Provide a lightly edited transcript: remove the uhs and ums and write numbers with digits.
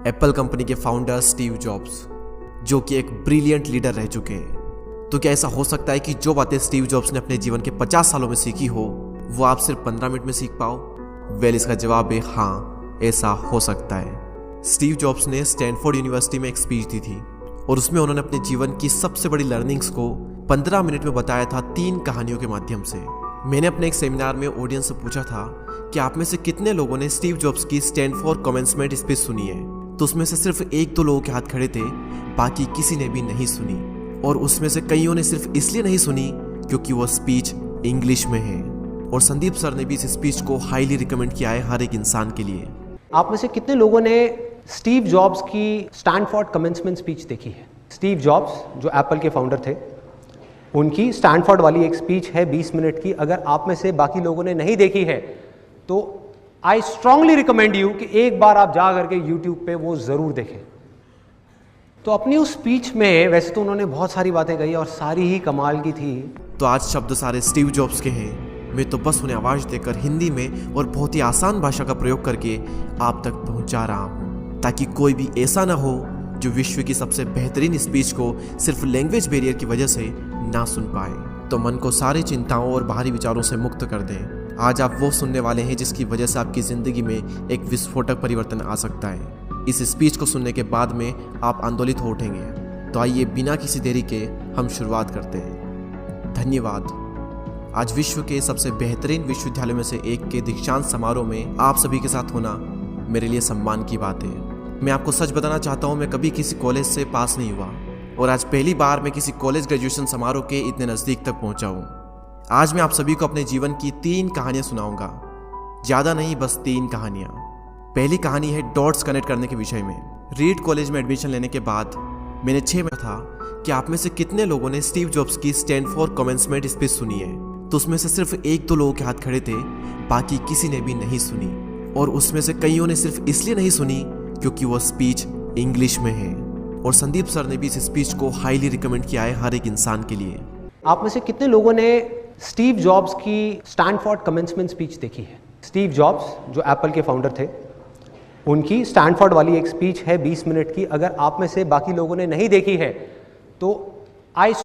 Apple company के founder Steve jobs, जो कि एक ब्रिलियंट लीडर रह चुके हैं। तो क्या ऐसा हो सकता है कि जो बातें स्टीव जॉब्स ने अपने जीवन के 50 सालों में सीखी हो वो आप सिर्फ 15 मिनट में सीख पाओ? वेल, इसका जवाब है हाँ, ऐसा हो सकता है। स्टीव जॉब्स ने स्टैनफोर्ड यूनिवर्सिटी में एक स्पीच दी थी और उसमें उन्होंने अपने जीवन की सबसे बड़ी लर्निंग्स को 15 मिनट में बताया था 3 कहानियों के माध्यम से। मैंने अपने एक सेमिनार में ऑडियंस से पूछा था कि आप में से कितने लोगों ने स्टीव जॉब्स की स्टैनफोर्ड कमेंसमेंट स्पीच सुनी है। तो उसमें से सिर्फ 1-2 लोगों के हाथ खड़े थे, बाकी किसी ने भी नहीं सुनी। और उसमें से कईयों ने सिर्फ इसलिए नहीं सुनी क्योंकि वो स्पीच इंग्लिश में है। और संदीप सर ने भी इस स्पीच को हाईली रिकमेंड किया है हर एक इंसान के लिए। आप में से कितने लोगों ने स्टीव जॉब्स की स्टैनफोर्ड कमेंसमेंट स्पीच देखी है? स्टीव जॉब्स जो एप्पल के फाउंडर थे, उनकी स्टैनफोर्ड वाली एक स्पीच है 20 मिनट की। अगर आप में से बाकी लोगों ने नहीं देखी है तो आई स्ट्रांगली रिकमेंड यू कि एक बार आप जा करके यूट्यूब पे वो ज़रूर देखें। तो अपनी उस स्पीच में वैसे तो उन्होंने बहुत सारी बातें कही और सारी ही कमाल की थी। तो आज शब्द सारे स्टीव जॉब्स के हैं। मैं तो बस उन्हें आवाज़ देकर हिंदी में और बहुत ही आसान भाषा का प्रयोग करके आप तक पहुंचा रहा हूं, ताकि कोई भी ऐसा ना हो जो विश्व की सबसे बेहतरीन स्पीच को सिर्फ लैंग्वेज बैरियर की वजह से ना सुन पाए। तो मन को सारी चिंताओं और बाहरी विचारों से मुक्त कर दें। आज आप वो सुनने वाले हैं जिसकी वजह से आपकी ज़िंदगी में एक विस्फोटक परिवर्तन आ सकता है। इस स्पीच को सुनने के बाद में आप आंदोलित हो उठेंगे। तो आइए बिना किसी देरी के हम शुरुआत करते हैं। धन्यवाद। आज विश्व के सबसे बेहतरीन विश्वविद्यालयों में से एक के दीक्षांत समारोह में आप सभी के साथ होना मेरे लिए सम्मान की बात है। मैं आपको सच बताना चाहता हूँ, मैं कभी किसी कॉलेज से पास नहीं हुआ और आज पहली बार मैं किसी कॉलेज ग्रेजुएशन समारोह के इतने नज़दीक तक पहुँचा हूँ। आज मैं आप सभी को अपने जीवन की 3 कहानियाँ सुनाऊंगा। ज़्यादा नहीं, बस 3 कहानियाँ। पहली कहानी है डॉट्स कनेक्ट करने के विषय में। रीड कॉलेज में एडमिशन लेने के बाद मैंने 6 में था कि आप में से कितने लोगों ने स्टीव जॉब्स की स्टैनफोर्ड कमेंसमेंट स्पीच सुनी है। तो उसमें से सिर्फ 1-2 लोगों के हाथ खड़े थे, बाकी किसी ने भी नहीं सुनी। और उसमें से कईयों ने सिर्फ इसलिए नहीं सुनी क्योंकि वो स्पीच इंग्लिश में है। और संदीप सर ने भी इस स्पीच को हाईली रिकमेंड किया है हर एक इंसान के लिए। आप में से कितने लोगों ने स्टीव जॉब्स की स्टैनफोर्ड कमेंसमेंट स्पीच देखी है? स्टीव जॉब्स जो एप्पल के फाउंडर थे, उनकी स्टैनफोर्ड वाली एक स्पीच है 20 मिनट की। अगर आप में से बाकी लोगों ने नहीं देखी है तो आई